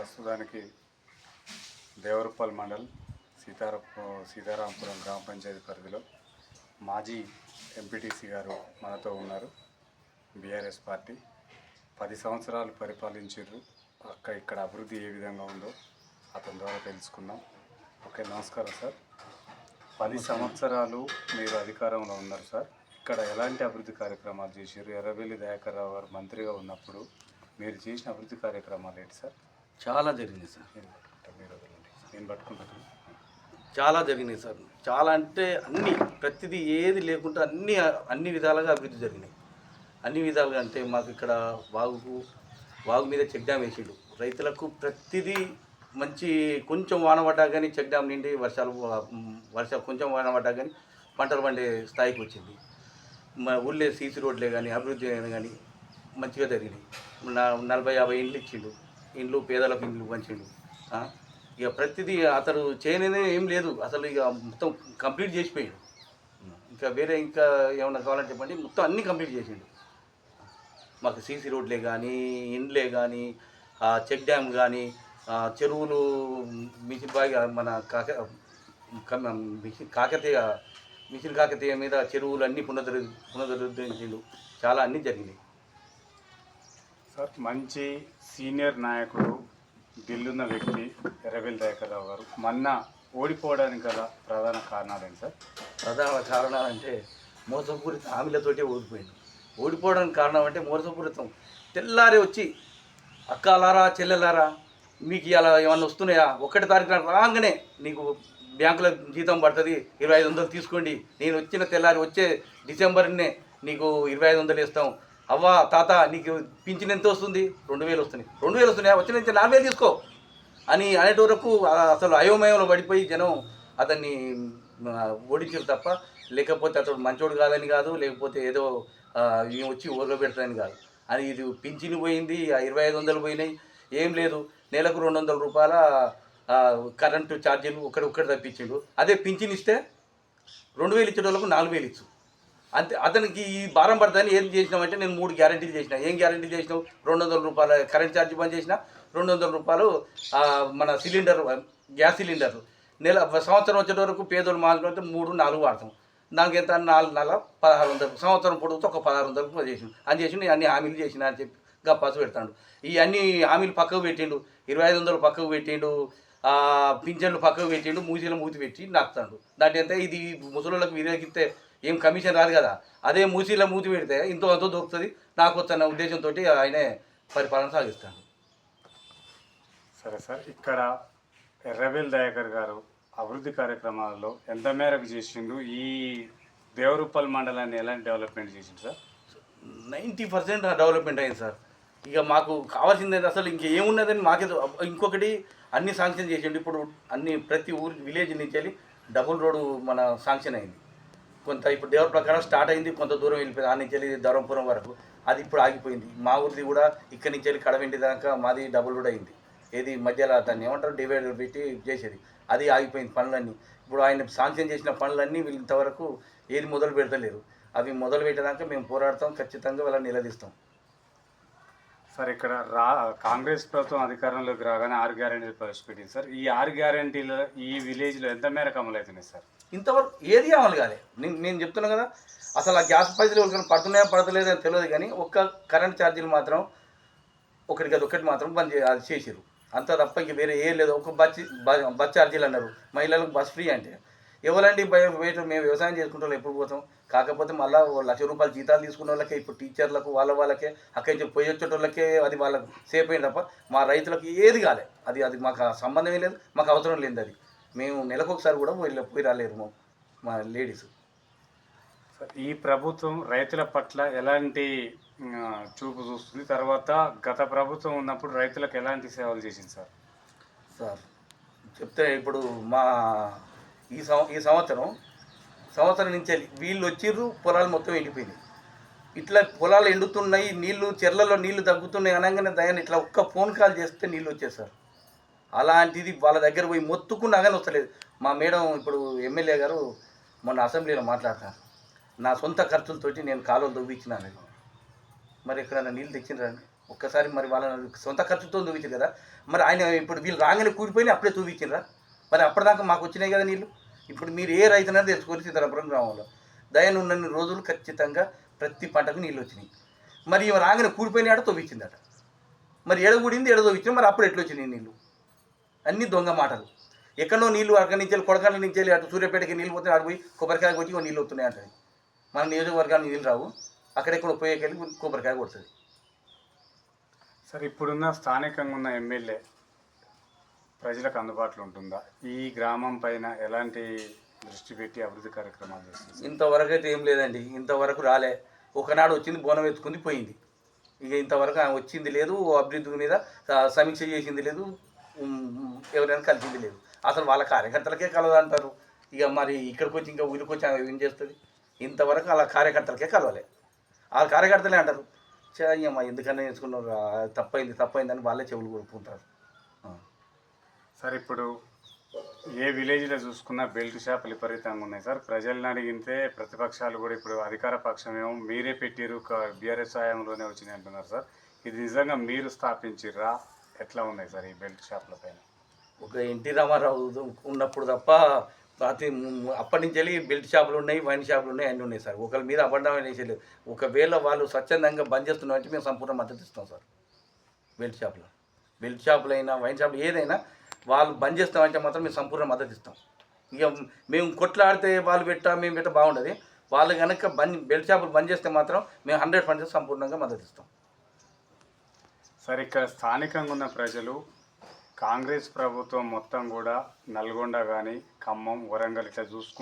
ప్రస్తుతానికి దేవరపల్లి మండల్ సీతారాంపురం గ్రామ పంచాయతీ పరిధిలో మాజీ ఎంపీటీసీ గారు మనతో ఉన్నారు. బీఆర్ఎస్ పార్టీ 10 సంవత్సరాలు పరిపాలించారు. ఇక్కడ అభివృద్ధి ఏ విధంగా ఉందో అతని ద్వారా తెలుసుకుందాం. ఓకే, నమస్కారం సార్. 10 సంవత్సరాలు మీరు అధికారంలో ఉన్నారు సార్. ఇక్కడ ఎలాంటి అభివృద్ధి కార్యక్రమాలు చేశారు? ఎర్రబెల్లి దయాకర్ రావు గారు మంత్రిగా ఉన్నప్పుడు మీరు చేసిన అభివృద్ధి కార్యక్రమాలు ఏంటి సార్? చాలా జరిగినాయి సార్. నేను పట్టుకుంటాను. చాలా జరిగినాయి సార్. చాలా అంటే ప్రతిదీ ఏది లేకుండా అన్ని విధాలుగా అభివృద్ధి జరిగినాయి. అన్ని విధాలుగా అంటే మాకు ఇక్కడ వాగు మీద చెక్ డ్యామ్ వేసిండు. రైతులకు ప్రతిదీ మంచి కొంచెం వాన పడ్డా కానీ చెక్ డ్యామ్ నిండి వర్షాలు కొంచెం వాన పడ్డా కానీ పంటలు పండే స్థాయికి వచ్చింది. మా ఊళ్ళో సీసీ రోడ్లే కానీ అభివృద్ధి అయినా కానీ మంచిగా జరిగినాయి. 40-50 ఇండ్లు ఇచ్చిండు. ఇండ్లు పేదలకు ఇండ్లు పంచిండు. ఇక ప్రతిదీ అతడు చేయనే ఏం లేదు. అసలు ఇక మొత్తం కంప్లీట్ చేసిపోయాడు. ఇంకా ఏమన్నా కావాలంటే చెప్పండి, మొత్తం అన్నీ కంప్లీట్ చేసిండు. మాకు సీసీ రోడ్లే కానీ ఇండ్లే కానీ చెక్ డ్యామ్ కానీ చెరువులు మిషన్ బాగా మన మిషన్ కాకతీయ మీద చెరువులు అన్నీ పునరుద్ధరించిండు. చాలా అన్నీ జరిగినాయి సార్. మంచి సీనియర్ నాయకుడు, దిల్లున్న వ్యక్తి ఎర్రబెల్లి దయాకర్ రావు గారు మొన్న ఓడిపోవడానికి గల ప్రధాన కారణాలు ఏంటి సార్? ప్రధాన కారణాలు అంటే మోసపూరిత హామీలతోటే ఓడిపోయింది. ఓడిపోవడానికి కారణం అంటే మోసపూరితం. తెల్లారి వచ్చి అక్కలారా చెల్లెలారా మీకు ఇలా ఏమన్నా వస్తున్నాయా, 1 తారీఖున రాగానే నీకు బ్యాంకులో జీతం పడుతుంది, 2500 తీసుకోండి, నేను వచ్చిన తెల్లారి వచ్చే డిసెంబర్నే నీకు 2500 ఇస్తాం, అవ్వా తాత నీకు పింఛన్ ఎంత వస్తుంది, 2000 వస్తున్నాయి, 2000 వస్తున్నాయా, వచ్చిన నుంచి 4000 తీసుకో అని అనేటి వరకు అసలు అయోమయంలో పడిపోయి జనం అతన్ని ఓడించారు తప్ప, లేకపోతే అతడు మంచోడు కాదని కాదు, లేకపోతే ఏదో ఈమె వచ్చి ఊరలో పెడతానని కాదు. అది ఇది పింఛన్ పోయింది, 2500 పోయినాయి, ఏం లేదు. నెలకు 200 రూపాయల కరెంటు ఛార్జీలు ఒక్కటి తప్పించిండు. అదే పింఛన్ ఇస్తే 2000 ఇచ్చేటోళ్ళకు 4000 ఇచ్చు. అంతే. అతనికి ఈ భారం పడుతుందని ఏం చేసినామంటే నేను 3 గ్యారెంటీలు చేసిన. ఏం గ్యారెంటీ చేసినావు? 200 రూపాయల కరెంట్ ఛార్జీ బంద్ చేసిన, 200 రూపాయలు మన సిలిండర్ గ్యాస్ సిలిండర్ సంవత్సరం వచ్చే వరకు పేదోళ్ళు మాత్రం 3-4 వాడతాం. దానికి ఎంత 4 1600 సంవత్సరం పొడుగుతో ఒక 1600 చేసిండు అని చేసి నేను అన్ని హామీలు చేసిన అని చెప్పి గప్పాసు పెడతాడు. ఈ అన్ని హామీలు పక్కకు పెట్టిండు, 2500 పక్కకు పెట్టిండు, పింఛన్లు పక్కకు పెట్టిండు, మూతి పెట్టి నాకుతాడు. దాంట్లో ఎంత ఇది ముసలిళ్ళకి వినియోగిస్తే ఏం కమిషన్ రాదు కదా, అదే మూతి పెడితే ఇంతో అంతో దొరుకుతుంది నాకు వస్తున్న ఉద్దేశంతో ఆయనే పరిపాలన సాగిస్తాడు. సరే సార్, ఇక్కడ ఎర్రబెల్లి దయాకర్ గారు అభివృద్ధి కార్యక్రమాలలో ఎంత మేరకు చేసిండు? ఈ దేవరపల్లి మండలాన్ని ఎలాంటి డెవలప్మెంట్ చేసిండు సార్? 90% డెవలప్మెంట్ అయింది సార్. ఇక మాకు కావాల్సింది అసలు ఇంకేమున్నదని మాకే. ఇంకొకటి అన్ని శాంక్షన్ చేసిండు. ఇప్పుడు ప్రతి ఊరి విలేజ్ నుంచి వెళ్ళి డబుల్ రోడ్డు మన శాంక్షన్ అయింది. కొంత ఇప్పుడు డెవలప్ ప్రకారం స్టార్ట్ అయింది, కొంత దూరం వెళ్ళిపోయింది. ఆ నుంచి వెళ్ళి ధర్మపురం వరకు అది ఇప్పుడు ఆగిపోయింది. మా ఊరిది కూడా ఇక్కడి నుంచి వెళ్ళి కడవెండి దాకా మాది డబుల్ రోడ్ అయింది. ఏది మధ్యలో దాన్ని ఏమంటారు డివైడర్ పెట్టి చేసేది, అది ఆగిపోయింది పనులన్నీ. ఇప్పుడు ఆయన శాంక్షన్ చేసిన పనులన్నీ వీళ్ళు ఇంతవరకు ఏది మొదలు పెడతలేరు. అవి మొదలు పెట్టడానికి మేము పోరాడతాం, ఖచ్చితంగా వాళ్ళని నిలదీస్తాం. సార్, ఇక్కడ కాంగ్రెస్ ప్రభుత్వం అధికారంలోకి రాగానే 6 గ్యారెంటీలు ప్రవేశపెట్టింది సార్. ఈ 6 గ్యారెంటీలు ఈ విలేజ్లో ఎంత మేరకు అమలు అవుతున్నాయి సార్? ఇంతవరకు ఏది అమలు కాలే. నేను చెప్తున్నా కదా, అసలు ఆ గ్యాస్ పైసలు ఎవరికైనా పడుతున్నాయా పడతలేదో అని తెలియదు, కానీ ఒక్క కరెంట్ ఛార్జీలు మాత్రం ఒకటి మాత్రం అది చేసారు. అంత తప్ప ఇంక వేరే ఏం లేదు. ఒక బస్ ఛార్జీలు అన్నారు, మహిళలకు బస్ ఫ్రీ అంటే ఎవరండి బయట మేము వ్యవసాయం చేసుకుంటాం ఎప్పుడు పోతాం. కాకపోతే మళ్ళీ 1,00,000 రూపాయలు జీతాలు తీసుకున్న వాళ్ళకే, ఇప్పుడు టీచర్లకు వాళ్ళకే అక్కడి నుంచి పోయి వచ్చేటోళ్ళకే అది వాళ్ళకు సేఫ్ అయింది తప్ప మా రైతులకు ఏది కాలే. అది మాకు సంబంధమే లేదు, మాకు అవసరం లేదు. అది మేము నెలకొకసారి కూడా పోయి రాలేరు మా లేడీస్. ఈ ప్రభుత్వం రైతుల పట్ల ఎలాంటి చూపు చూస్తుంది? తర్వాత గత ప్రభుత్వం ఉన్నప్పుడు రైతులకు ఎలాంటి సేవలు చేసింది సార్? చెప్తే ఇప్పుడు మా ఈ సంవత్సరం నుంచి వీళ్ళు వచ్చిర్రు, పొలాలు మొత్తం ఎండిపోయినాయి. ఇట్లా పొలాలు ఎండుతున్నాయి, చెర్లలో నీళ్లు తగ్గుతున్నాయి అనగానే దయని ఇట్లా ఒక్క ఫోన్ కాల్ చేస్తే నీళ్ళు వచ్చేసారు. అలాంటిది వాళ్ళ దగ్గర పోయి మొత్తుకున్నా కానీ వస్తలేదు. మా మేడం ఇప్పుడు ఎమ్మెల్యే గారు మొన్న అసెంబ్లీలో మాట్లాడతారు, నా సొంత ఖర్చులతోటి నేను కాలువలు తవ్వించినాను. మరి ఎక్కడన్నా నీళ్ళు తెచ్చినారండి? ఒక్కసారి మరి వాళ్ళ సొంత ఖర్చుతో తవ్వించారు కదా, మరి ఆయన ఇప్పుడు వీళ్ళు రాగానే కూలిపోయినా అప్పుడే తవ్వించారా? మరి అప్పటిదాకా మాకు వచ్చినాయి కదా నీళ్ళు. ఇప్పుడు మీరు ఏ రైతునైనా తెలుసుకొని సీతారాపురం గ్రామంలో దయనున్నన్ని రోజులు ఖచ్చితంగా ప్రతి పంటకు నీళ్ళు వచ్చినాయి. మరి ఇవి రాగానే కూలిపోయిన ఆడ తవ్వించిందట. మరి ఎడగూడింది ఎడ తవ్వించింది, మరి అప్పుడు ఎట్లా వచ్చినాయి నీళ్ళు? అన్నీ దొంగ మాటలు. ఎక్కడో నీళ్ళు అక్కడి నుంచి కొడకాల నుంచి వెళ్ళి అటు సూర్యాపేటకి నీళ్ళు పోతే ఆడ పోయి కొబ్బరికాయ కొట్టి నీళ్ళు వస్తున్నాయి అంటది. మన నియోజకవర్గానికి నీళ్ళు రావు, అక్కడెక్కడ పోయేకెళ్ళి కొబ్బరికాయ కొడుతుంది. సార్ ఇప్పుడున్న స్థానికంగా ఉన్న ఎమ్మెల్యే ప్రజలకు అందుబాటులో ఉంటుందా? ఈ గ్రామం పైన ఎలాంటి దృష్టి పెట్టి అభివృద్ధి కార్యక్రమాలు చేస్తుంది? ఇంతవరకు అయితే ఏం లేదండి, ఇంతవరకు రాలే. ఒకనాడు వచ్చింది, బోనం ఎత్తుకుంది, పోయింది. ఇక ఇంతవరకు ఆమె వచ్చింది లేదు, అభివృద్ధి మీద సమీక్ష చేసింది లేదు, ఎవరైనా కలిసింది లేదు. అసలు వాళ్ళ కార్యకర్తలకే కలదంటారు. ఇక మరి ఇక్కడికి వచ్చి ఇంకా ఊరికి వచ్చి ఆమె ఏం చేస్తుంది? ఇంతవరకు అలా కార్యకర్తలకే కలవలే. వాళ్ళ కార్యకర్తలే అంటారు, అయ్యమ్మా ఎందుకన్నా నేర్చుకున్నారు, తప్పైందని వాళ్ళే చెవులు కొడుకుంటారు. సార్ ఇప్పుడు ఏ విలేజ్లో చూసుకున్నా బెల్ట్ షాపులు విపరీతంగా ఉన్నాయి సార్. ప్రజలను అడిగితే ప్రతిపక్షాలు కూడా ఇప్పుడు అధికార పక్షం ఏమో మీరే పెట్టిరు బీఆర్ఎస్ హయాంలోనే వచ్చినాయి అంటున్నారు సార్. ఇది నిజంగా మీరు స్థాపించిర్రా? ఎట్లా ఉన్నాయి సార్ ఈ బెల్ట్ షాపుల పైన? ఒక ఎన్టీ రామారావు ఉన్నప్పుడు తప్ప అప్పటి నుంచి వెళ్ళి బెల్ట్ షాపులు ఉన్నాయి, వైన్ షాపులు ఉన్నాయి, అన్నీ ఉన్నాయి సార్. ఒకరి మీద అబద్ధం వేసేది. ఒకవేళ వాళ్ళు స్వచ్ఛందంగా బంద్ చేస్తున్నామంటే మేము సంపూర్ణ మద్దతు ఇస్తాం సార్. బెల్ట్ షాపులైనా వైన్ షాపులు ఏదైనా వాళ్ళు బంద్ చేస్తామంటే మాత్రం మేము సంపూర్ణ మద్దతు ఇస్తాం. ఇక మేము కొట్లాడితే వాళ్ళు మేము పెట్ట బాగుండదు. వాళ్ళు కనుక బెల్ట్ షాపులు బంద్ చేస్తే మాత్రం మేము 100% సంపూర్ణంగా మద్దతు ఇస్తాం. సార్ ఇక్కడ స్థానికంగా ఉన్న ప్రజలు కాంగ్రెస్ ప్రభుత్వం మొత్తం కూడా నల్గొండ కానీ ఖమ్మం, వరంగల్ ఇట్లా చూసుకుంటే